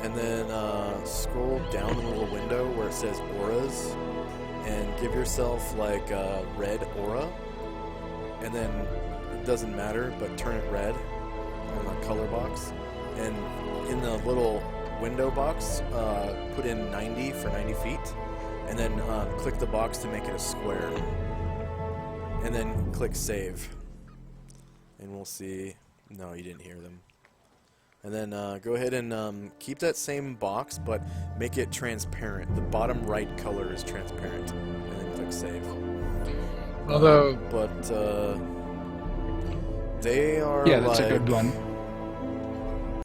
and then scroll down in the little window where it says auras, and give yourself like a red aura, and then it doesn't matter, but turn it red on the color box, and in the little window box, put in 90 for 90 feet, and then click the box to make it a square, and then click save, and we'll see. No, you didn't hear them. And then go ahead and keep that same box, but make it transparent. The bottom right color is transparent, and then click save. Although, they are yeah, the checkered one.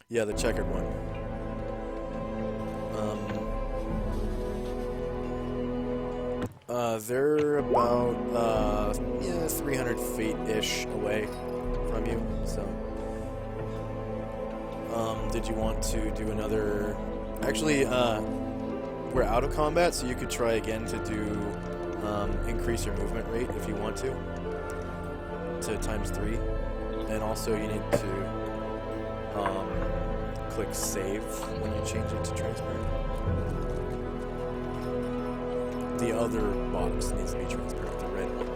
Yeah, the checkered one. They're about 300 feet-ish away from you. So, did you want to do another? Actually, we're out of combat, so you could try again to do increase your movement rate if you want to ×3, and also you need to click save when you change it to transparent. The other box needs to be transparent, the red one.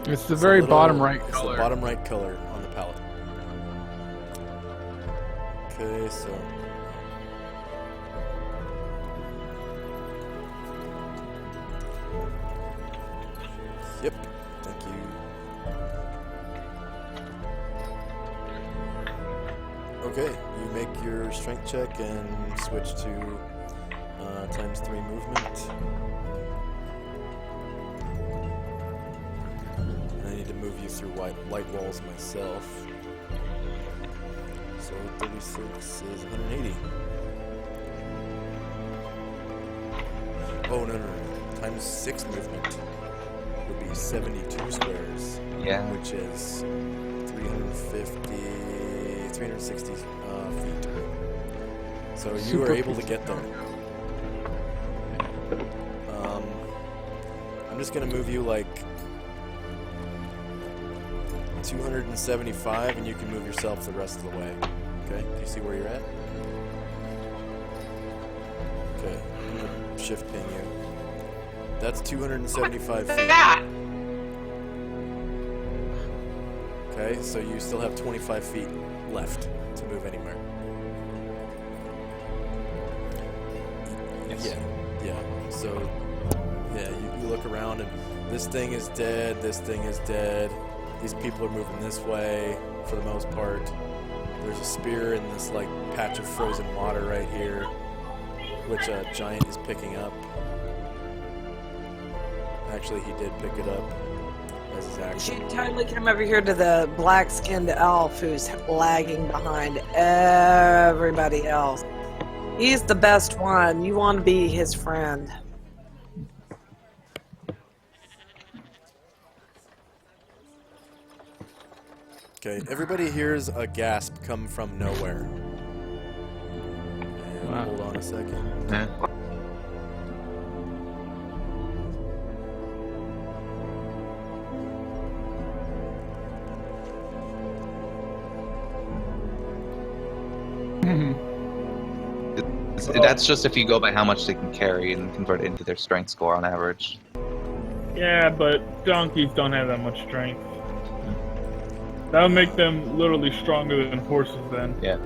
Yeah. It's the very bottom right color. It's the bottom right color on the palette. Okay, so... Yep, thank you. Okay, you make your strength check and switch to ×3 movement. And I need to move you through light walls myself. So 36 is 180. Oh, no. ×6 movement would be 72 squares. Yeah. Which is 360 feet. So you were able to get there. I'm just going to move you like 275, and you can move yourself the rest of the way. Okay? Do you see where you're at? Okay. I'm going to shift ping you. That's 275 feet. Okay, so you still have 25 feet left to move anywhere. Yes. Yeah. So, yeah, you look around and this thing is dead, this thing is dead. These people are moving this way for the most part. There's a spear in this like patch of frozen water right here, which a giant is picking up. Actually, he did pick it up as his You action. should totally come over here to the black-skinned elf who's lagging behind everybody else. He's the best one. You want to be his friend. Okay, everybody hears a gasp come from nowhere. And Wow. hold on a second. Yeah. That's just if you go by how much they can carry and convert it into their strength score on average. Yeah, but donkeys don't have that much strength. That would make them literally stronger than horses then. Yeah.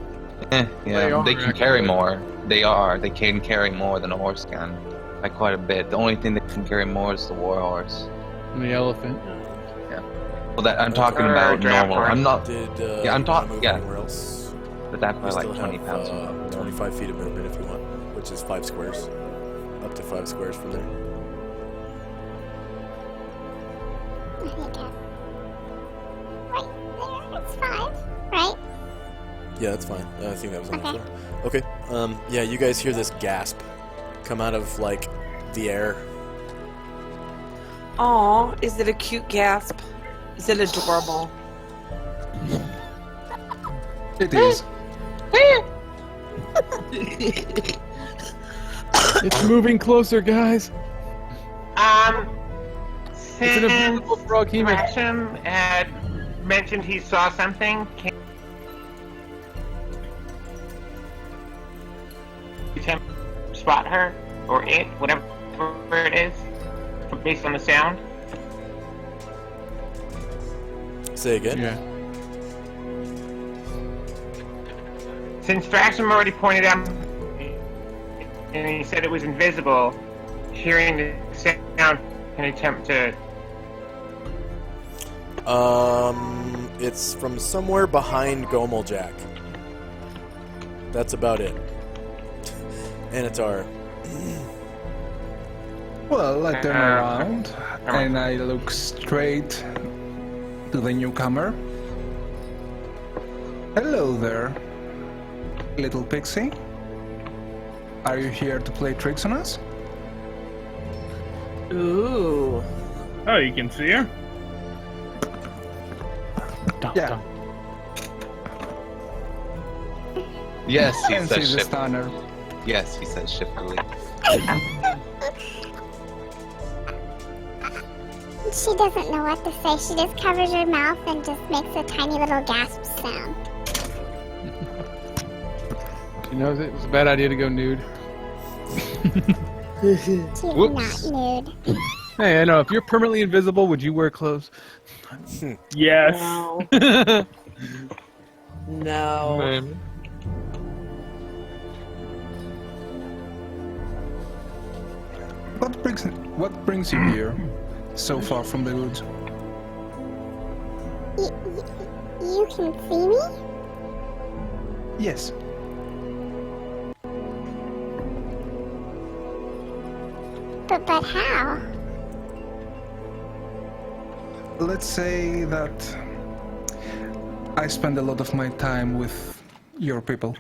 They They are can carry actually. more. They can carry more than a horse can. By quite a bit. The only thing that can carry more is the war horse. And the elephant. Well, that I'm talking about normal. I'm not. Did Yeah, I'm you wanna talking. move Yeah, anywhere else? but that's by You like still 20 have, pounds. 25 feet of movement if you want, which is 5 squares. Up to 5 squares from there. Wait there, it's 5, right? Yeah, that's fine. I think that was on the Okay. floor. Okay. Yeah, you guys hear this gasp come out of like the air. Aw, is it a cute gasp? Is it adorable? It is. It's moving closer, guys. It's an invisible frog human. Gresham had mentioned he saw something. Can you attempt to spot her or it, whatever it is, based on the sound? Say again. Yeah. Since Draxum already pointed out, and he said it was invisible, hearing the sound can attempt to. It's from somewhere behind Gomeljack. That's about it. Anatar. Well, I turn around and I look straight to the newcomer. Hello there, little pixie. Are you here to play tricks on us? Ooh. Oh, you can see her? Yeah. Yes, he And see says the ship. stunner. Yes, he says shiftily. She doesn't know what to say. She just covers her mouth and just makes a tiny little gasp sound. She knows it was a bad idea to go nude. She's Whoops. not nude. Hey, I know. If you're permanently invisible, would you wear clothes? Yes. No. No. What brings you here, so far from the woods? You can see me? Yes. But how? Let's say that I spend a lot of my time with your people.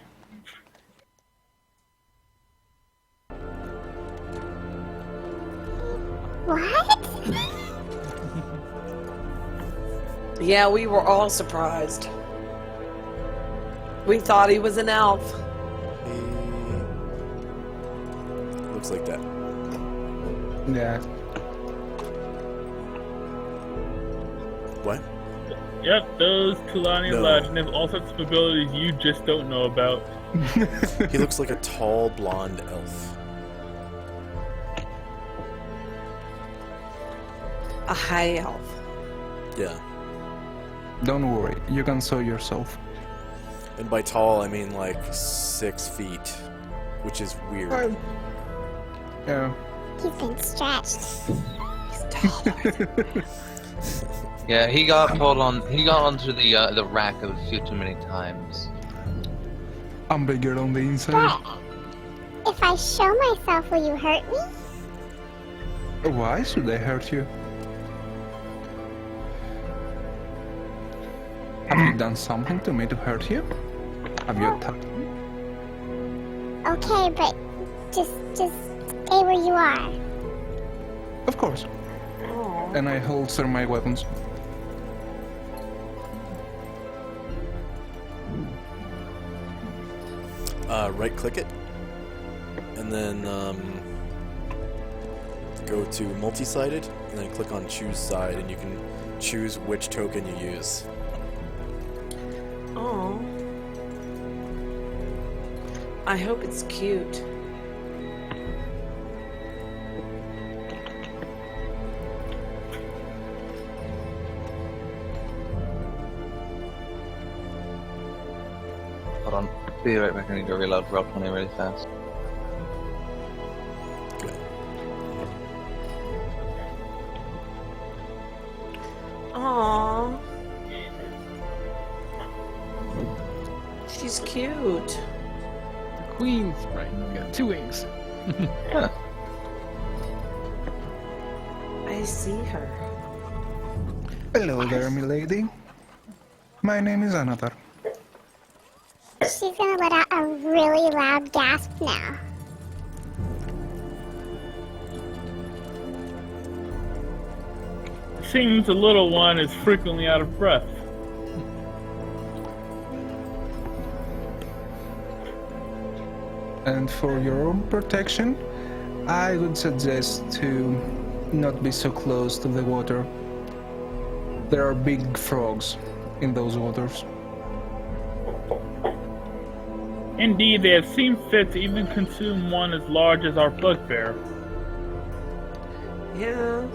What? Yeah, we were all surprised. We thought he was an elf. He looks like that. Yeah. What? Yep, those Tulani No. legend have all sorts of abilities you just don't know about. He looks like a tall blonde elf. A high elf. Yeah. Don't worry, you can sew yourself. And by tall, I mean like 6 feet, which is weird. Yeah. He's been stretched. Yeah, he got pulled on. He got onto the rack a few too many times. I'm bigger on the inside. But if I show myself, will you hurt me? Why should I hurt you? Have you done something to me to hurt you? Have you attacked me? Okay, but just stay where you are. Of course. Oh. And I holster my weapons. Right click it, and then go to multi-sided, and then click on choose side, and you can choose which token you use. Oh. I hope it's cute. Hold on. Be right back. I need to reload Roll 20 really fast. Good. Aww. She's cute. Queen's right. You got 2 wings. I see her. Hello there, milady. My name is Anatar. She's gonna let out a really loud gasp now. Seems the little one is frequently out of breath. And for your own protection, I would suggest to not be so close to the water. There are big frogs in those waters. Indeed, they have seen fit to even consume one as large as our bugbear. Yeah.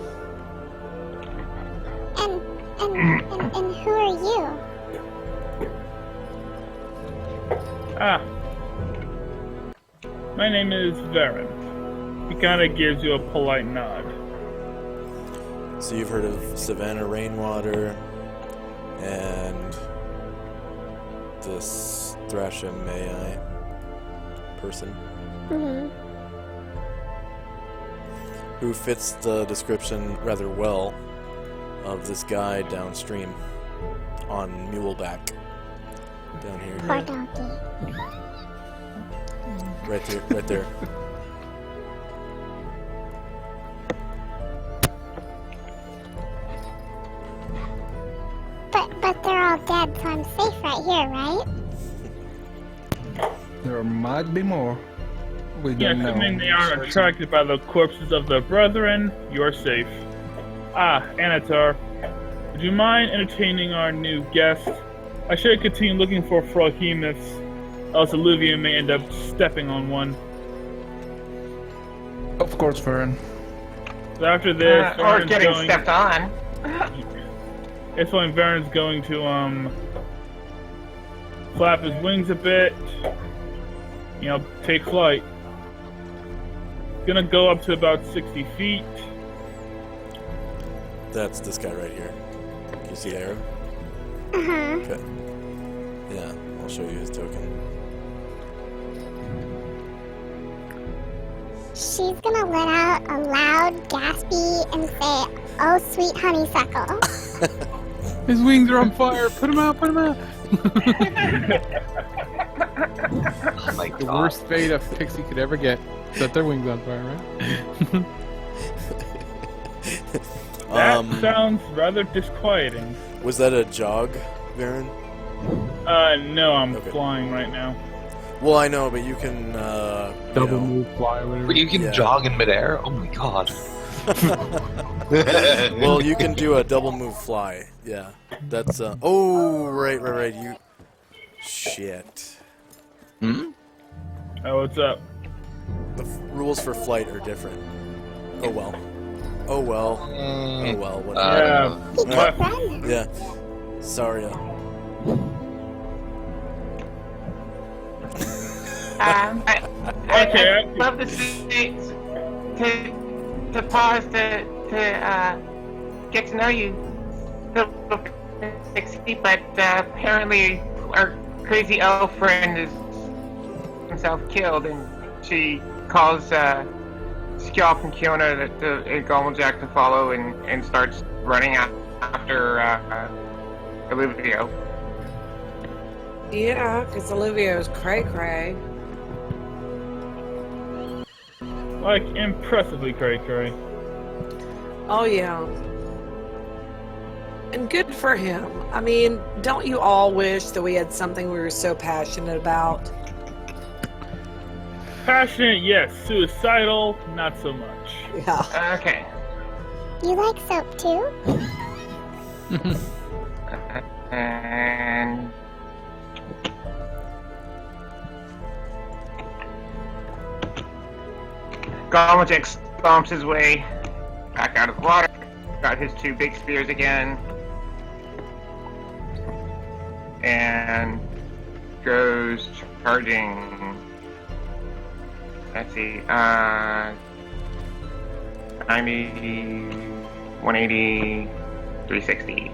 And who are you? Ah. My name is Varen. He kind of gives you a polite nod. So you've heard of Savannah Rainwater and this Thrashamei person Mm-hmm. who fits the description rather well of this guy downstream on Muleback. Down here. Poor donkey. Right there. Right there. But they're all dead, so I'm safe right here, right? There might be more. We Yes, don't know. I mean they aren't attracted by the corpses of their brethren. You're safe. Ah, Anatar. Would you mind entertaining our new guest? I should continue looking for froghemoths, else Olivia may end up stepping on one. Of course, Varen. So after this, Or Varen's getting going, stepped on. it's when Varen's going to flap his wings a bit, take flight. Gonna go up to about 60 feet. That's this guy right here. Can you see the arrow? Uh-huh. Okay. Yeah, I'll show you his token. She's gonna let out a loud gaspy and say, "Oh, sweet honeysuckle." His wings are on fire. Put him out. Put him out. Oh my The god. worst fate a pixie could ever get. Set their wings on fire, right? That sounds rather disquieting. Was that a jog, Varen? No, I'm Okay. flying right now. Well, I know, but you can, Double move, fly, whatever. But you can Yeah. jog in midair? Oh my god. Well, you can do a double move fly. Yeah. That's, oh, right. You. Shit. Hmm? Oh, what's up? The rules for flight are different. Oh well. Whatever. Yeah. He can't run. Yeah. Sorry. Okay, I'd love to see to pause to get to know you, Pixie, but apparently our crazy elf friend is himself killed, and she calls Skjalp and Kiona the Gomeljack to follow, and starts running after Olivia. Yeah, because Olivia's cray-cray. Like, impressively cray-cray. Oh, yeah. And good for him. I mean, don't you all wish that we had something we were so passionate about? Passionate, yes. Suicidal, not so much. Yeah. Okay. You like soap too? And Gomeljack stomps his way back out of the water. Got his two big spears again. And goes charging. Let's see, 90, 180, 360.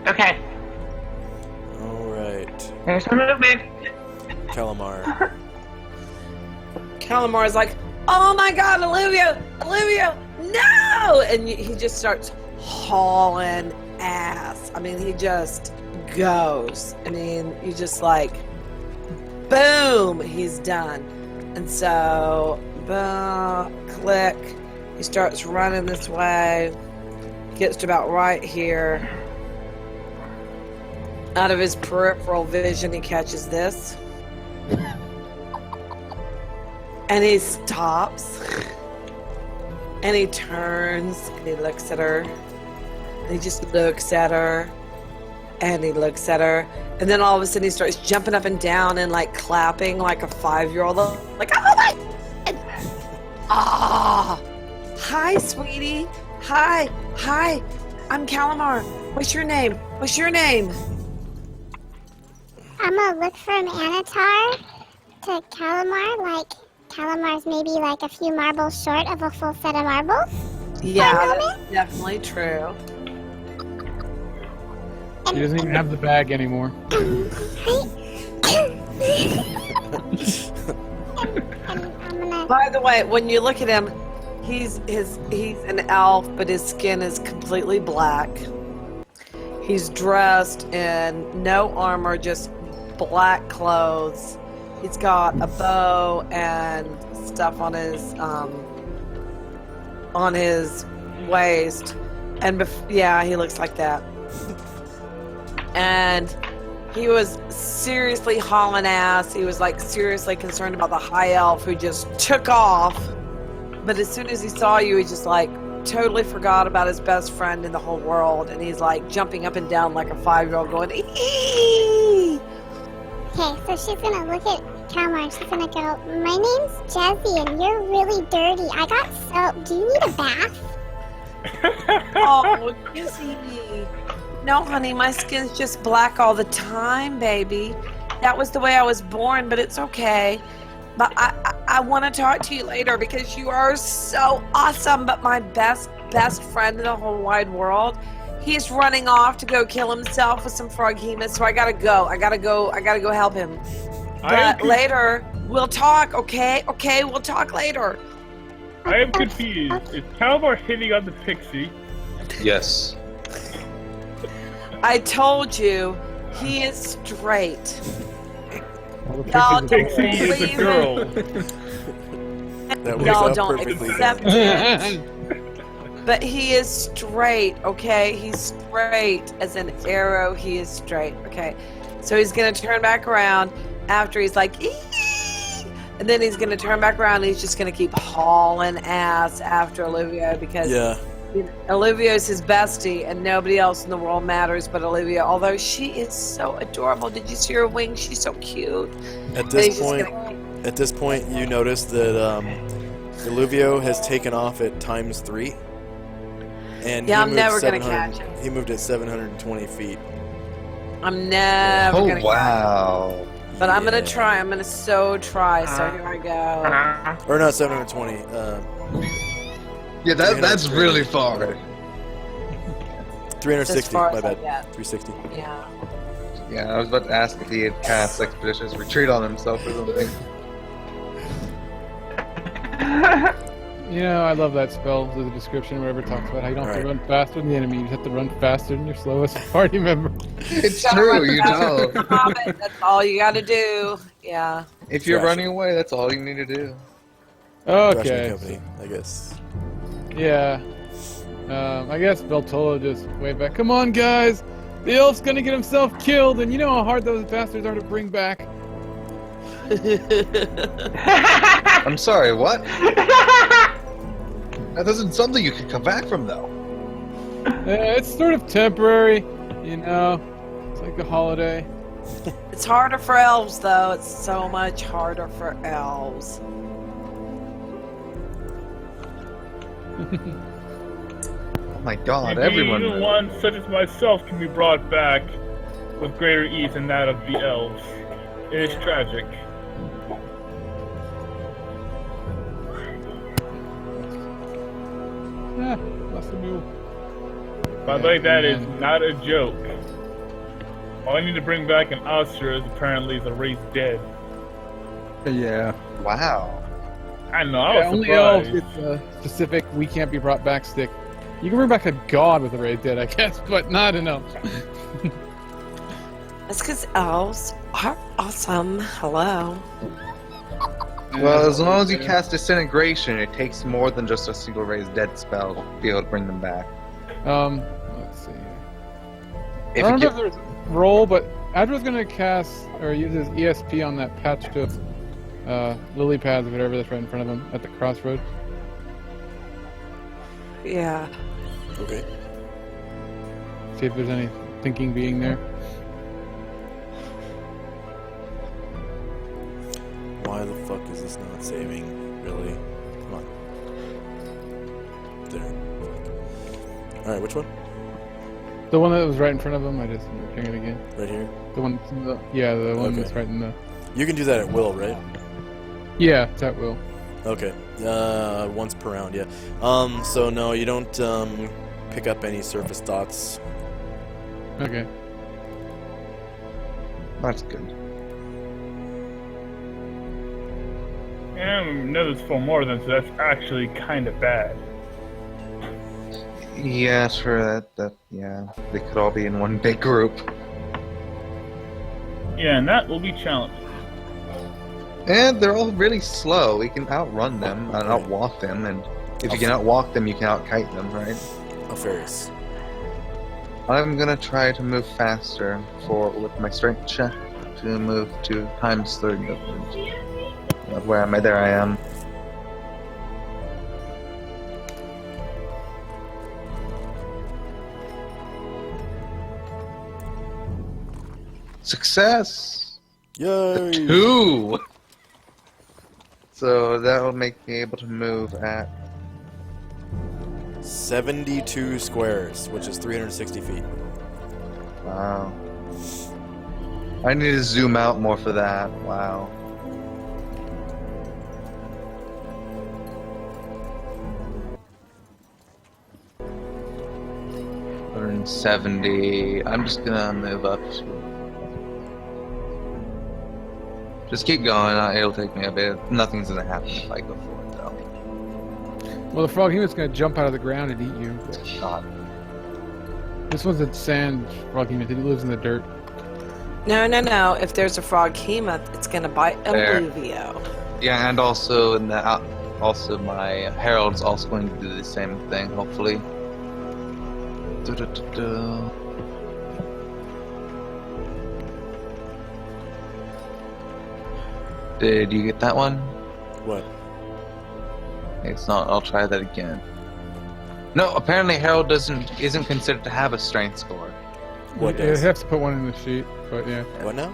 Okay, Alright. there's some movement. Calamar. Calamar's like, oh my god, Olivia, no! And he just starts hauling ass. I mean, he just goes. I mean, you just like, boom, he's done. And so, boom, click. He starts running this way. Gets to about right here. Out of his peripheral vision, he catches this. And he stops. And he turns and he looks at her. And he just looks at her. And he looks at her. And then all of a sudden he starts jumping up and down and like clapping like a 5-year-old. Like, oh my God! Ah! Hi, sweetie. Hi. I'm Calamar. What's your name? I'm gonna look from Anatar to Calamar, like Calamar's maybe like a few marbles short of a full set of marbles. Yeah, that's definitely true. He doesn't even have the bag anymore. And I'm gonna... By the way, when you look at him, he's an elf, but his skin is completely black. He's dressed in no armor, just black clothes. He's got a bow and stuff on his waist, and he looks like that. And he was seriously hauling ass. He was like seriously concerned about the high elf who just took off. But as soon as he saw you, he just like totally forgot about his best friend in the whole world, and he's like jumping up and down like a 5-year-old going, ee! Okay, so she's gonna look at Calamar and she's gonna go, my name's Jesse and you're really dirty. I got soap. Do you need a bath? Oh, Jesse. No, honey, my skin's just black all the time, baby. That was the way I was born, but it's okay. But I want to talk to you later because you are so awesome. But my best friend in the whole wide world, he's running off to go kill himself with some froghemoths. So I gotta go. I gotta go help him. But later we'll talk. Okay, we'll talk later. I am confused. Is Calamar hitting on the pixie? Yes. I told you, he is straight. Well, the Y'all picture's don't Pixie is a believe girl. That works Y'all out don't perfectly. accept then. it. But he is straight, okay? He's straight as an arrow. He is straight, okay? So he's going to turn back around after he's like, ee! And then he's going to turn back around and he's just going to keep hauling ass after Olivia because Olivia's his bestie and nobody else in the world matters but Olivia, although she is so adorable. Did you see her wings? She's so cute. At this point, you notice that Illuvio has taken off at ×3. And I'm never going to catch him. He moved at 720 feet. I'm never going to wow. catch him. But I'm going to try. I'm going to try. So here I go. Or not 720. Yeah, that's really far. 360, far my as I bad. get. 360. Yeah. Yeah, I was about to ask if he had cast Expeditious Retreat on himself or something. You know, I love that spell, the description, wherever it talks about how you don't have to run faster than the enemy, you just have to run faster than your slowest party member. It's true, you don't. That's all you got to do. Yeah. If you're Trash. running away, that's all you need to do. Okay. Company, I guess. Yeah. I guess Beltola just waved back. Come on, guys! The elf's gonna get himself killed, and you know how hard those bastards are to bring back. I'm sorry, what? That isn't something you can come back from, though. It's sort of temporary, you know. It's like a holiday. It's harder for elves, though. It's so much harder for elves. Oh my god, Indeed, everyone. even one such as myself can be brought back with greater ease than that of the elves. It is tragic. That's the move. By the way, that is not a joke. All I need to bring back an Oscar is apparently the race dead. Yeah. Wow. I know, I was Only surprised. elves get the specific we can't be brought back stick. You can bring back a god with a raid dead, I guess, but not an elf. That's because elves are awesome. Hello. Well, as long as you cast Disintegration, it takes more than just a single raised dead spell to be able to bring them back. Let's see. If I you don't get, remember if roll, but Adra's gonna cast or use his ESP on that patch of lily pads or whatever that's right in front of him at the crossroad. Yeah. Okay. See if there's any thinking being there. Why the fuck is this not saving? Really? Come on. There. Alright, which one? The one that was right in front of him. I just doing it again. Right here? The one, the one Okay. that's right in the. You can do that at will, right? Yeah, it's at will. Okay. Once per round, yeah. So no, you don't pick up any surface thoughts. Okay. That's good. Yeah, another's full more than, so that's actually kind of bad. Yeah, sure. Yeah, they could all be in one big group. Yeah, and that will be challenging. And they're all really slow. We can outrun them and outwalk them, and if you can outwalk them, you can outkite them, right? Alpharius. I'm gonna try to move faster with my strength check to move to times 3 movement. Where am I? There I am. Success! Yay! 2! So that will make me able to move at 72 squares, which is 360 feet. wow. I need to zoom out more for that. Wow. $170. I'm just gonna move up. Just keep going. It'll take me a bit. Nothing's gonna happen if I go forward, though. Well, the frog human's gonna jump out of the ground and eat you. God. This one's a sand frog human. He lives in the dirt. No. If there's a frog hema, it's gonna bite There. Alluvio. Yeah, and also also my herald's also going to do the same thing. Hopefully. Du-du-du-du. Did you get that one? What? It's not. I'll try that again. No, apparently Herald isn't considered to have a strength score. What You does? have to put one in the sheet, but yeah. What now?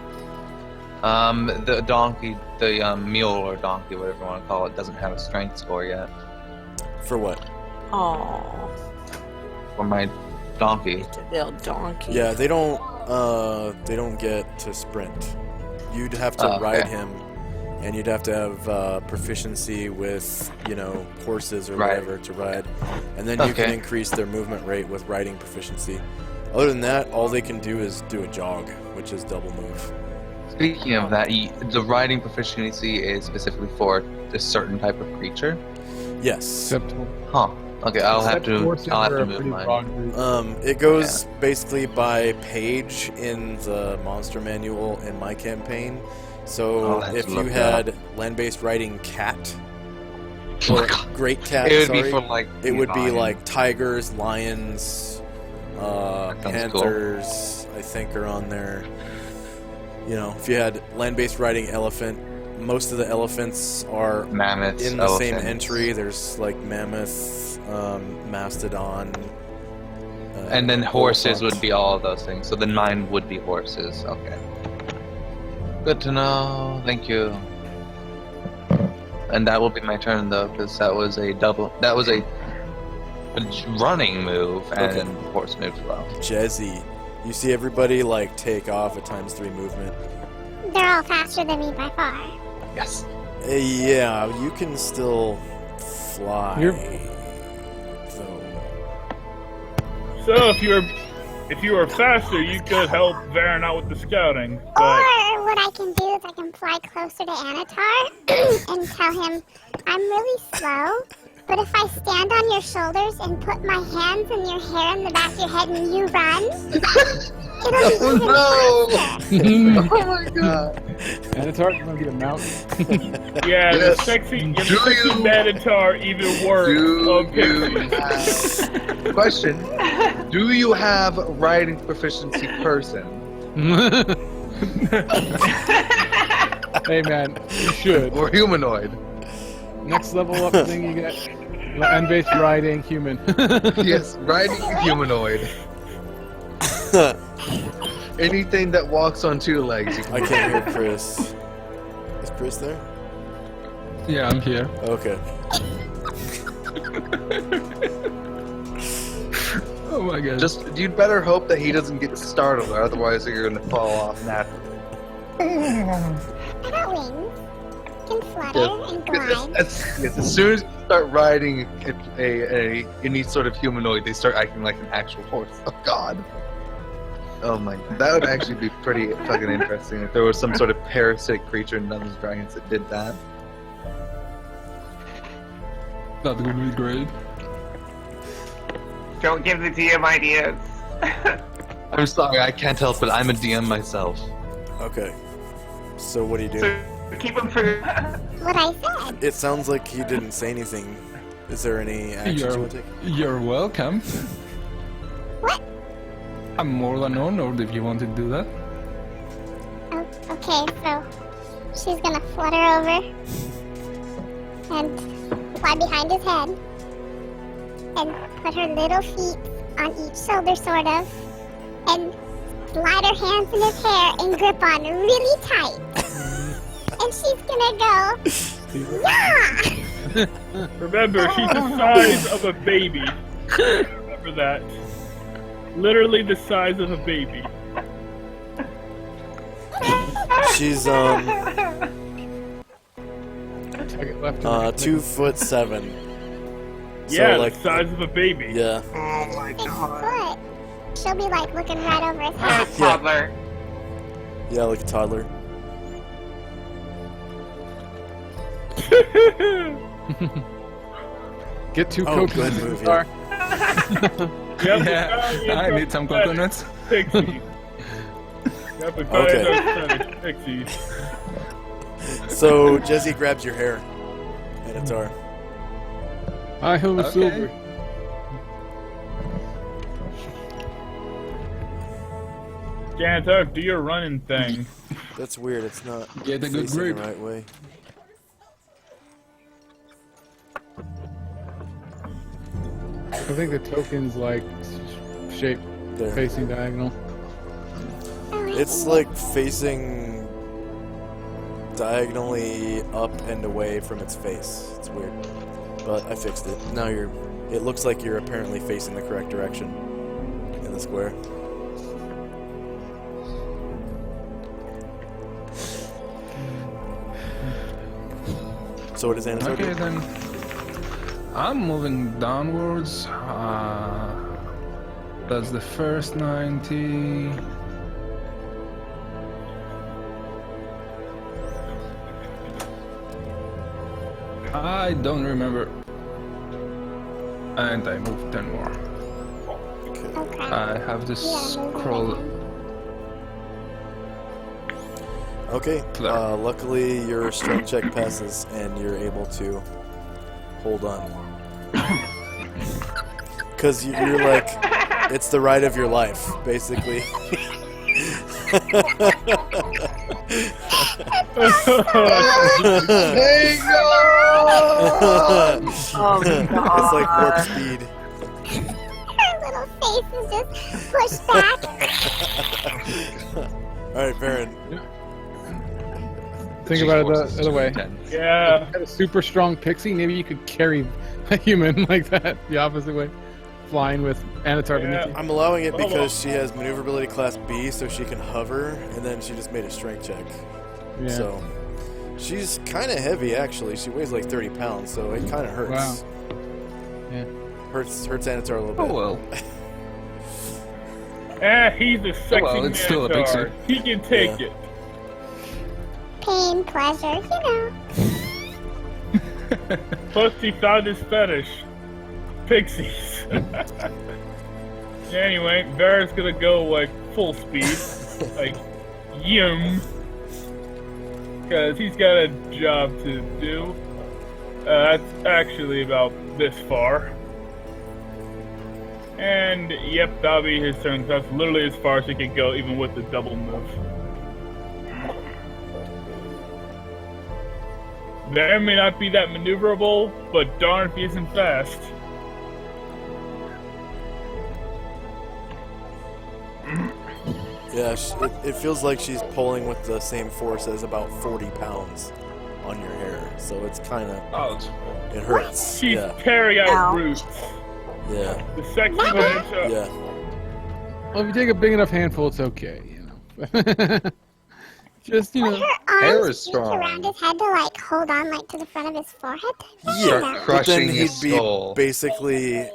The donkey, the mule or donkey, whatever you want to call it, doesn't have a strength score yet. For what? Oh, For my donkey. little donkey. Yeah, they don't get to sprint. You'd have to Oh, okay. ride him, and you'd have to have proficiency with, horses or Right. whatever to ride. And then you can Okay. increase their movement rate with riding proficiency. Other than that, all they can do is do a jog, which is double move. Speaking of that, the riding proficiency is specifically for a certain type of creature. Yes. Except, Huh. Okay, I'll have except to horses are a move pretty mine. broad group. It goes basically by page in the monster manual in my campaign. So I'll have to if you look that had land-based riding cat, Oh or my God. great cat, It would sorry, be for like. it would be lions. like tigers, lions, sounds cool. panthers, I think are on there. If you had land-based riding elephant, most of the elephants are mammoths, in the same elephants. entry. There's like mammoth, mastodon, And then horses bullfrogs. would be all of those things. So then mine would be horses. Okay. Good to know. Thank you. And that will be my turn though, because that was a double. That was a running move and Okay. horse move as well. Jezzy. You see everybody take off at ×3 movement. They're all faster than me by far. Yes. Yeah, you can still fly. So, So if you were faster, you could help Varen out with the scouting. But Or what I can do is I can fly closer to Anatar and tell him I'm really slow, but if I stand on your shoulders and put my hands in your hair in the back of your head and you run, it'll be even faster. Oh my god. And it's hard to get a mountain. yeah, Yes. the sexy Do you- Minotaur even worse of pixies. Question: do you have riding proficiency person? Hey man, you should. Or humanoid. Next level up thing you get. Land-based riding human. Yes, riding humanoid. Anything that walks on two legs. You can I can't hear Chris. Is Chris there? Yeah, I'm here. Okay. Oh my god. Just, you'd better hope that he doesn't get startled, or otherwise you're gonna fall off naturally. I got wings. Can flutter and glide. As soon as you start riding any sort of humanoid, they start acting like an actual horse. Oh god. Oh my, that would actually be pretty fucking interesting if there was some sort of parasitic creature in Dungeons & Dragons that did that. That would be great. Don't give the DM ideas. I'm sorry, I can't help it. I'm a DM myself. Okay. So what do you do? So keep them for. What I said. It sounds like he didn't say anything. Is there any actions you want to take? You're welcome. What? I'm more than honored if you want to do that. Oh, okay, so she's gonna flutter over and fly behind his head and put her little feet on each shoulder, sort of, and slide her hands in his hair and grip on really tight. And she's gonna go, yeah! Remember, she's the size of a baby. Remember that. Literally the size of a baby. She's Target left. 2'7". Yeah, so, like, the size of a baby. Yeah. Oh my 6 god. foot. She'll be like looking right over his A head. toddler. Yeah, like a toddler. Get 2 Oh, coconuts. good move, Star. Yep, Yeah, I need some coconuts. Pixie. Yep, we Okay. Pixie. So Jesse grabs your hair, Anatar. I hold Okay. silver. Janitor, do your running thing. That's weird. It's not Get a good facing grip. the right way. I think the token's like shape There. facing diagonal. It's like facing diagonally up and away from its face. It's weird, but I fixed it. Now you're. It looks like you're apparently facing the correct direction in the square. So what does Anatar Okay, do? then. I'm moving downwards. That's the first 90. I don't remember. And I move 10 more. Okay. I have to scroll. Okay. There. Luckily, your strength check passes, and you're able to hold on. Because you're like, it's the ride of your life, basically. Hey, no! Oh my god. It's like warp speed. Her little face is just pushed back. All right, Baron. Think about it the other way. Yeah. Had a super strong pixie, maybe you could carry a human like that, the opposite way. Flying with Anatar beneath you. I'm allowing it because she has maneuverability class B, so she can hover, and then she just made a strength check. Yeah. So she's kind of heavy, actually. She weighs like 30 pounds, so it kind of hurts. Wow. Yeah. Hurts Anatar a little bit. Oh well. He's a sexy well, it's still a Minotaur. pixie. He can take Yeah. it. Pain, pleasure, you know. Plus, he found his fetish. Pixies. Anyway, Barrett's gonna go like full speed. Like, yum. Because he's got a job to do. That's actually about this far. And yep, that'll be his turn. That's literally as far as he can go, even with the double move. There may not be that maneuverable, but darn if he isn't fast. Yeah, it feels like she's pulling with the same force as about 40 pounds on your hair, so it's kind of... Ouch. It hurts. She's Yeah. tearing out Ouch. roots. Yeah. The sexy ninja. Yeah. Well, if you take a big enough handful, it's okay, you know. Just, you know. Her Hair arms is reach strong. around his head to like hold on like to the front of his forehead. Yeah, but then Crushing he'd his be skull. basically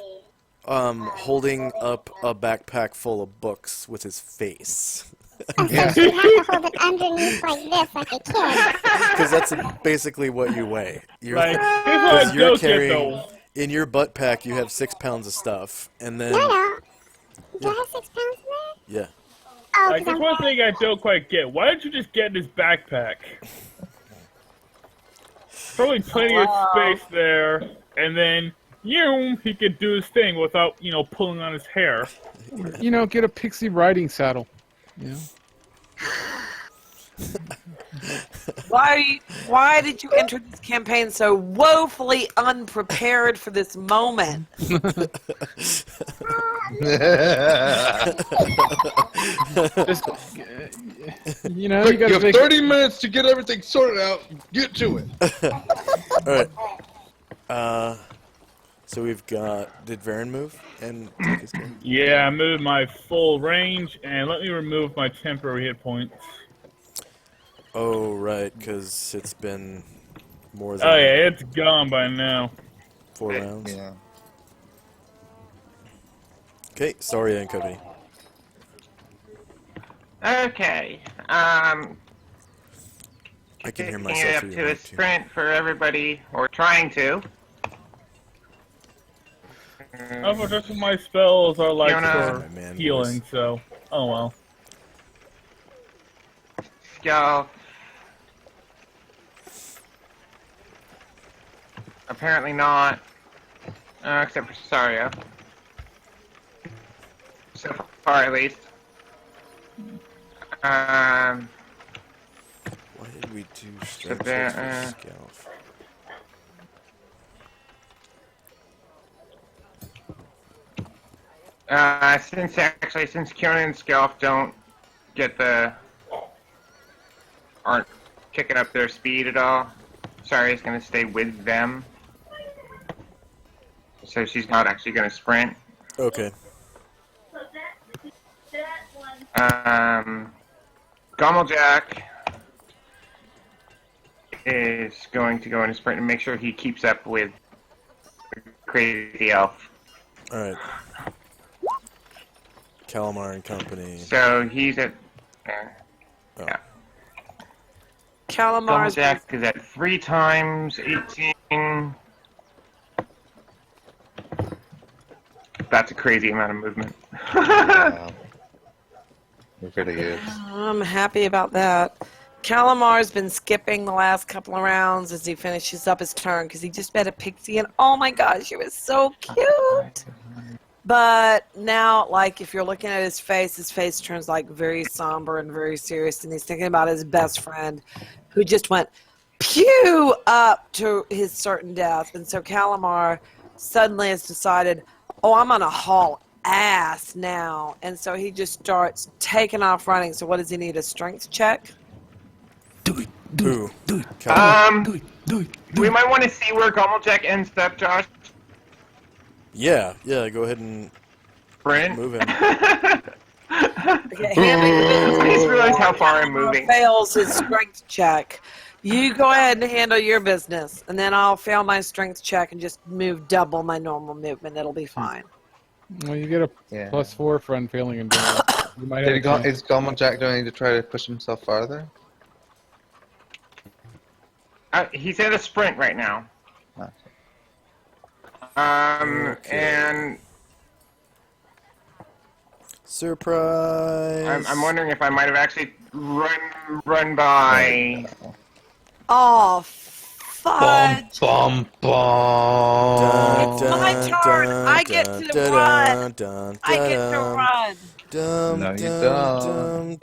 holding up a backpack full of books with his face. Oh, so she'd have to hold it underneath like this, like a kid. Because that's basically what you weigh. You're, Like, here's what because I you're don't get carrying, though. in your butt pack, you have 6 pounds of stuff. And then, No. Do I have 6 pounds in there? yeah. Oh, Like, 'cause there's I'm one thing I don't quite get. Why didn't you just get in his backpack? Probably plenty of space there, and then, he could do his thing without, pulling on his hair. You know, get a pixie riding saddle. You know? Why did you enter this campaign so woefully unprepared for this moment? Just, you know, Quick, you gotta you have make 30 minutes to get everything sorted out. Get to it. Alright. So we've got... Did Varen move and take his turn? Yeah, I moved my full range, and let me remove my temporary hit points. Oh, right, because it's been more than Oh yeah, it's gone by now. 4 rounds. Yeah. Okay, sorry, and company. Okay. I can hear Taking myself it up through to your a mic, too. sprint for everybody, or trying to. Unfortunately, my spells are like Fiona. for My man healing, voice. so oh well. Y'all. Apparently not. Except for Sario. So far, at least. Why did we do strength there, checks for Scalf? Since Kieran and Skelf don't get aren't kicking up their speed at all, Saria's gonna stay with them. So she's not actually gonna sprint. Okay. Gommeljack is going to go in a sprint and make sure he keeps up with the crazy elf. Alright. Calamar and company. So he's at. Oh. Yeah. Calamar's Gommeljack is at 3 times 18. That's a crazy amount of movement. Wow. It really is. I'm happy about that. Calamar's been skipping the last couple of rounds as he finishes up his turn because he just met a pixie and oh my gosh, it was so cute. But now, like, if you're looking at his face turns like very somber and very serious, and he's thinking about his best friend who just went pew up to his certain death. And so Calamar suddenly has decided, oh, I'm going to haul ass now. And so he just starts taking off running. So what does he need, a strength check? Ooh. Calamar. We might want to see where Gommeljack ends up, Josh. Yeah, go ahead and Sprint. move him. Okay, handling the business. I just realized how far I'm Calamar moving. fails his strength check. You go ahead and handle your business, and then I'll fail my strength check and just move double my normal movement. It'll be fine. Well, you get a Yeah. +4 for unfailing endurance. You might have a chance. Is Gommeljack going to try to push himself farther? He's at a sprint right now. Okay. And Surprise! I'm wondering if I might have actually run by. Oh, Fudge. Bum, bum. It's my turn. I get to run. I get to run. No, you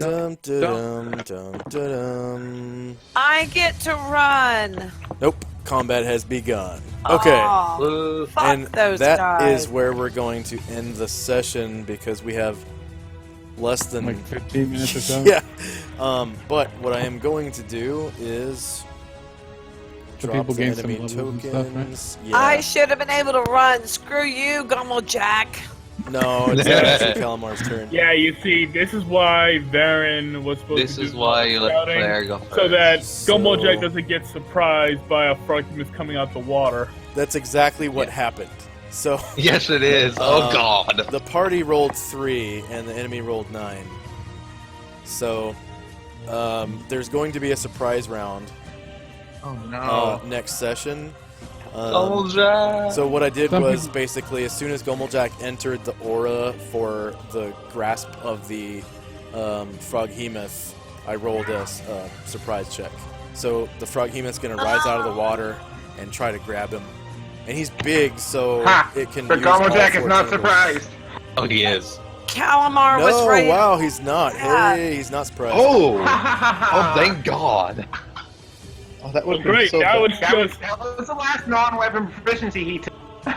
don't. I get to run. Nope. Combat has begun. Okay. Aw, fuck And those that guys. is where we're going to end the session because we have less than Like 15 minutes or so. yeah. But what I am going to do is So drop people the gain some enemy levels and tokens. stuff, right? Yeah. I should have been able to run. Screw you, Gumblejack. No, it's actually Calamar's turn. Yeah, you see, this is why Varen was supposed This to do is why you let the scouting, player go first. so that So- Gumblejack doesn't get surprised by a Frogmas coming out the water. That's exactly what happened. So Yes, it is. Oh, God. the party rolled 3 and the enemy rolled 9. So there's going to be a surprise round Oh, no. next session. Jack. So what I did Some was people- basically as soon as Gomeljack entered the aura for the grasp of the Froghemoth, I rolled a surprise check. So the Froghemoth's going to rise out of the water and try to grab him. And he's big, so Ha! it can But use all Gumblejack 4 is not tentacles. surprised. Oh, he is. Calamar was No, ready. wow, he's not. Yeah. Hey, he's not surprised. Oh! Oh, thank God. Oh, that Well, would great, so that bad. was just That was the last non-weapon proficiency he took. what's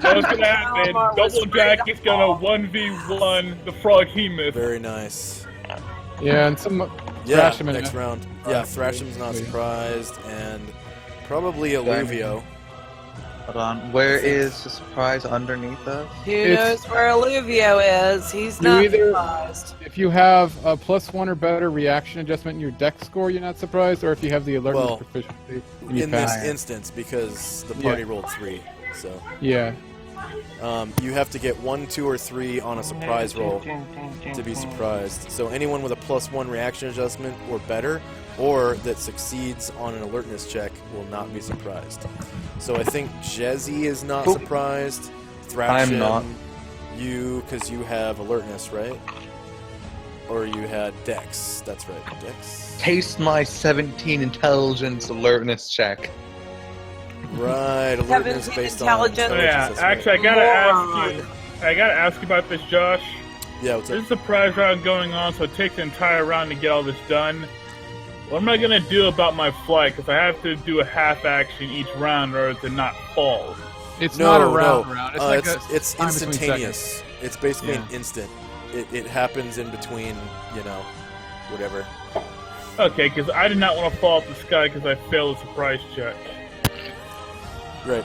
gonna happen. Calamar was Doublejack ready is to gonna fall. 1v1 the Froghemoth. Very nice. Yeah, and some Yeah, Thrashim and next round. Yeah, Thrashim's not surprised, and probably Alluvio. Hold on. Where is the surprise underneath us? Who It's- knows where Alluvio is? He's You not either- surprised. If you have a +1 or better reaction adjustment in your dex score, you're not surprised, or if you have the alertness Well, proficiency. and you In this pass. instance, because the party rolled 3, so Yeah. you have to get 1, 2, or 3 on a surprise roll to be surprised. So anyone with a +1 reaction adjustment or better, or that succeeds on an alertness check, will not be surprised. So I think Jezzy is not Oop. surprised. Thrashim, I'm not. You, because you have alertness, right? Or you had Dex. That's right, Dex. Taste my 17 intelligence alertness check. Right, alertness 17 based on intelligence. Oh, yeah, that's right. actually, I gotta ask you about this, Josh. Yeah, what's There's up? a surprise round going on, so it takes an entire round to get all this done. What am I gonna do about my flight? Because I have to do a half action each round in order to not fall. It's No, not a round no. round. It's like it's time between instantaneous. It's basically an Yeah. instant. It happens in between, whatever. Okay, because I did not want to fall off the sky because I failed a surprise check. Right.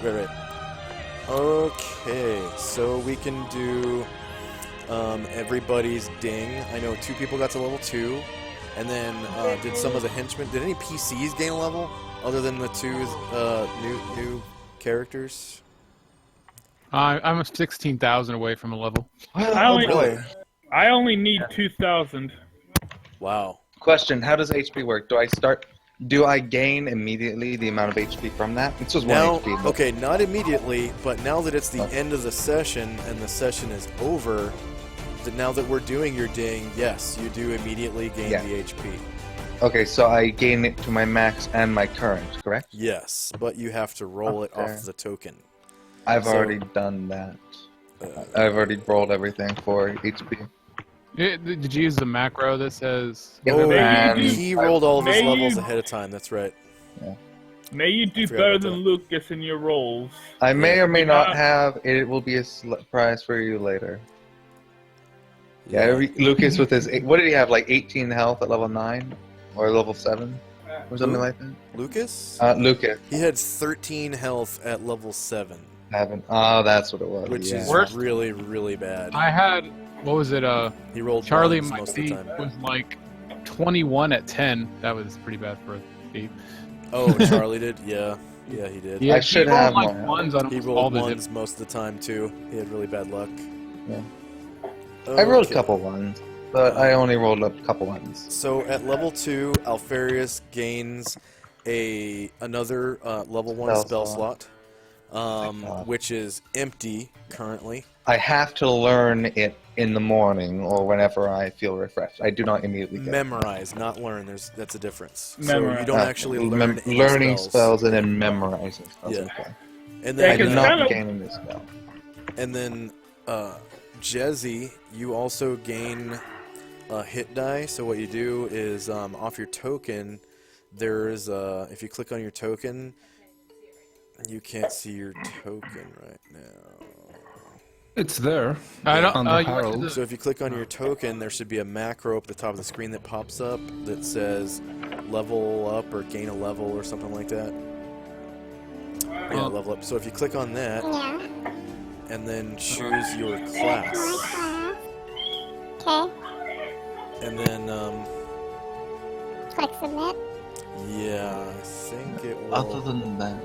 Okay, so we can do everybody's ding. I know 2 people got to level 2, and then did some of the henchmen. Did any PCs gain a level other than the 2 new characters? I'm 16,000 away from a level. I only, Really? I only need 2,000. Wow. Question: how does HP work? Do I gain immediately the amount of HP from that? It's just Now, 1 HP. but- okay, not immediately, but now that it's the Okay. end of the session and the session is over, now that we're doing your ding, yes, you do immediately gain Yeah. the HP. Okay, so I gain it to my max and my current, correct? Yes, but you have to roll it Okay. off the token. I've So- already done that. I've already rolled everything for HP. Did you use the macro that says? Yeah, Oh, and he rolled all of his Maybe- levels ahead of time, that's right. May you do forgot better about than that. Lucas in your rolls. I may or may Yeah. not have. It will be a surprise for you later. Yeah, Lucas with his what did he have? Like 18 health at level 9 or level 7 or something like that. Lucas? Lucas He had 13 health at level 7, haven't. Oh, that's what it was. which yeah. is Worst- really, really bad. I had what was it? He rolled Charlie ones most of the McPhee time. was like 21 at 10. That was pretty bad for a thief. Oh, Charlie did? Yeah, he did. Yeah, I should he rolled have like more. ones on He almost all rolled the ones most of the time, too. He had really bad luck. Yeah. I rolled a Okay. couple ones, but I only rolled a couple ones. So at level 2, Alfarius gains another level 1 spell Spell slot, God. which is empty currently. I have to learn it in the morning or whenever I feel refreshed. I do not immediately get Memorize, not learn. That's a difference. So Memorize. you don't actually learn any learning spells. spells and then memorizing spells. Yeah. Okay. And Yeah, I then, do 'cause not kinda- gain this spell. and then Jezzy, you also gain a hit die. So what you do is off your token, there's if you click on your token, you can't see your token right now. It's there. I don't. On the You went to Herald. the- So if you click on your token, there should be a macro up at the top of the screen that pops up that says level up or gain a level or something like that. Yeah, level up. So if you click on that Yeah. and then choose your class, Okay. and then Click submit. yeah, I think it will. Other than that,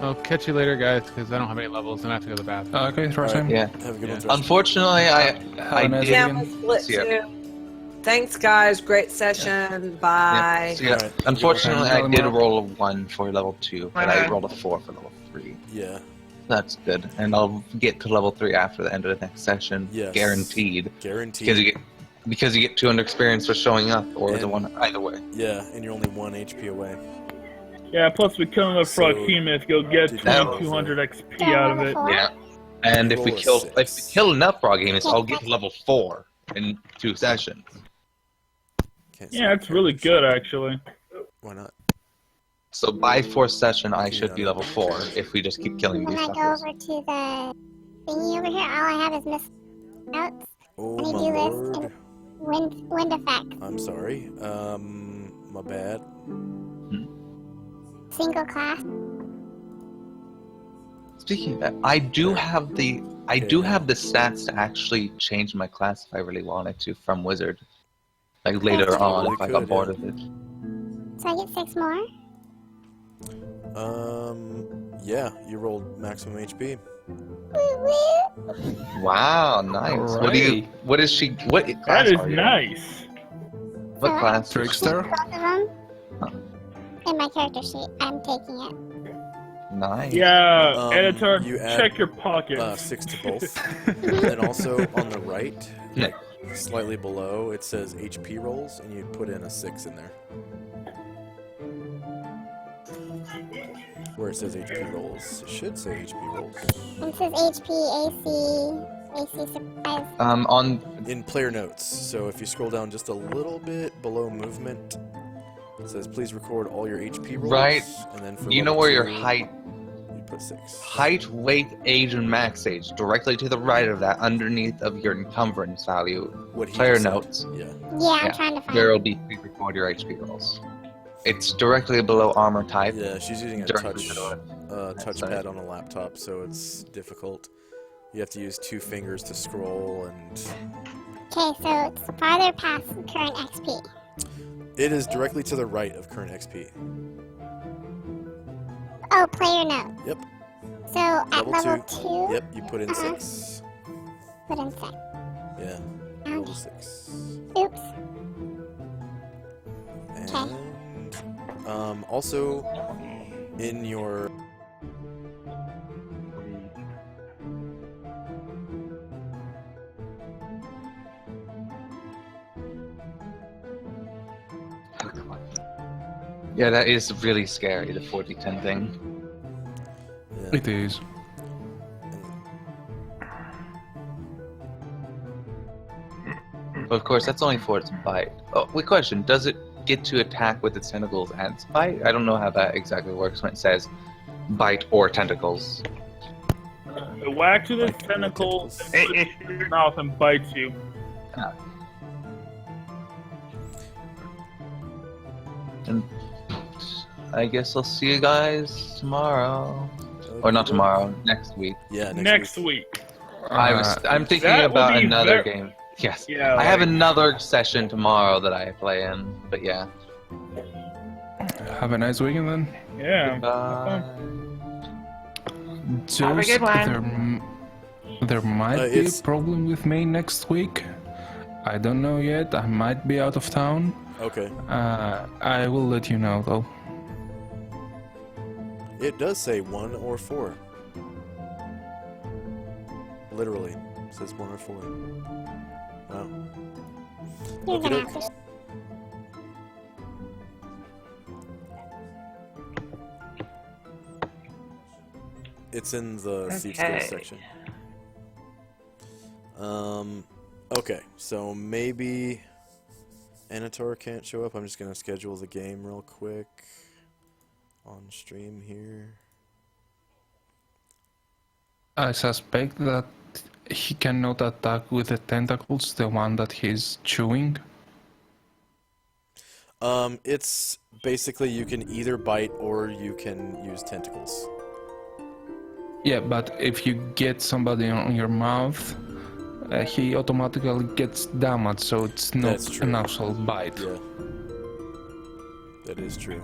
I'll catch you later, guys, because I don't have any levels and I have to go to the bathroom. Okay, try time. yeah. Have a good Yeah. one. Thresh. Unfortunately, I a nice did. Yeah, Again. let's split See ya. too. Thanks, guys. Great session. Bye. So, yeah, Alright. unfortunately, I Good did luck. roll a 1 for level 2, but I Okay. rolled a 4 for level 3. Yeah, That's good, and I'll get to level 3 after the end of the next session, Yes. guaranteed. guaranteed. Because you get 200 experience for showing up, or the And- one either way. Yeah, and you're only 1 HP away. Yeah, plus we're killing a So, Froghemoth, you'll get did you 2200 XP out of it. Yeah, and if we Roll a kill if we 6. kill enough frog games, I'll get to level 4 in 2 sessions. Can't see Yeah, my it's really character good, sheet. actually. Why not? So by 4th session, I should be level 4 if we just keep killing When these I go suckers. over to the thingy over here, all I have is miss notes, Oh Let me my do this lord. wind effect, I'm sorry. My bad. single class. Speaking of that, I do have the stats to actually change my class if I really wanted to from wizard. Like later Yes, you on, really if I could, got bored of it. So I get 6 more. Yeah, you rolled maximum HP. Woo woo. Wow, nice. What do you? What is she? What class That is are you? nice. What class? is she? Trickster. Both of them. In my character sheet, I'm taking it. Nice. Yeah, editor, you add, check your pockets. 6 to both. And then also on the right, Yeah. like, slightly below, it says HP rolls, and you'd put in a 6 in there. Where it says HP rolls, it should say HP rolls. It says HP, AC surprise. On In player notes, so if you scroll down just a little bit below movement, it says please record all your HP rolls. Right. And then for you know level where your 2, height, you put 6. weight, age, and max age directly to the right of that, underneath of your encumbrance value. What he Player just said. notes. Yeah. Yeah, I'm Yeah, trying to find There will be please record your HP rolls. It's directly below armor type. Yeah, she's using a Directly below it. touchpad on a laptop, so it's difficult. You have to use 2 fingers to scroll, and Okay, so it's farther past current XP. it is directly to the right of current XP. Oh, player note. Yep. So at Level level 2. 2, Yep, you put in 6. put in 6. Yeah, roll to 6. Oops. And also in your Yeah, that is really scary, the 40-10 thing. yeah, It is. But of course, that's only for its bite. Oh, wait, question. Does it get to attack with its tentacles and its bite? I don't know how that exactly works when it says bite or tentacles. It whacks with its tentacles, and puts it in your mouth and bites you. And I guess I'll see you guys tomorrow. Or not tomorrow, next week. Yeah, Next week. I'm thinking That will about be another ver- game. Yes. Yeah, I have like- another session tomorrow that I play in, but yeah. Have a nice weekend then. Yeah. Just, Have a good one. there might be it's- a problem with me next week. I don't know yet. I might be out of town. Okay. I will let you know though. It does say 1 or 4. Literally. It says 1 or 4. Wow. You're gonna Okey-doke. have to. It's in the Thief Okay. Skills section. Okay, so maybe Anator can't show up. I'm just gonna schedule the game real quick on stream here. I suspect that he cannot attack with the tentacles, the one that he's chewing. It's basically you can either bite or you can use tentacles. Yeah, but if you get somebody on your mouth, he automatically gets damaged, so it's not That's true. an actual bite. Yeah. That is true.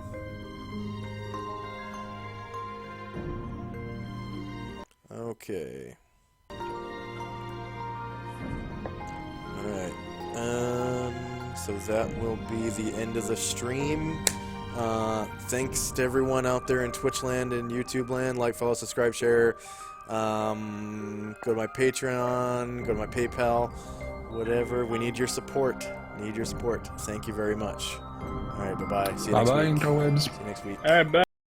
Okay. Alright. So that will be the end of the stream. Thanks to everyone out there in Twitch land and YouTube land. Like, follow, subscribe, share. Go to my Patreon, go to my PayPal, whatever. We need your support. Need your support. Thank you very much. Alright, bye-bye. See you next Bye-bye, week. interwebs. See you next week. All right, bye.